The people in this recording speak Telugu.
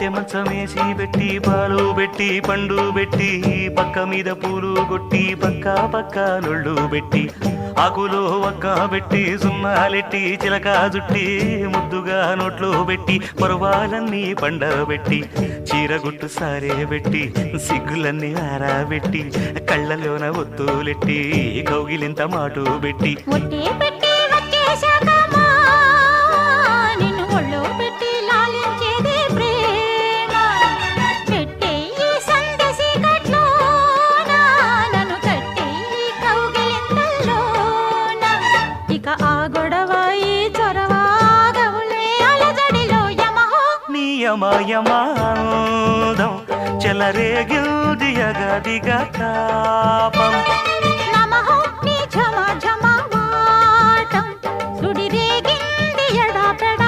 పట్టె మంచమేసి పెట్టి పాలు పెట్టి పండు పెట్టి పక్క మీద పూలు కొట్టి పక్క పక్క నొళ్ళు పెట్టి ఆకులో ఒక్క పెట్టి సున్నాలెట్టి చిలక జుట్టి ముద్దుగా నోట్లో పెట్టి పరువాలన్నీ పండబెట్టి చీరగుట్టు సారే పెట్టి సిగ్గులన్నీ ఆరాబెట్టి కళ్ళలోన ఒత్తులెట్టి కౌగిలింత మాటు పెట్టి యమయమాందం చెలరేగిల్ది అగదిగా తాపం నమః నీ ఝమ ఝమ వాటం సుడిరేగింది ఎడాపెడ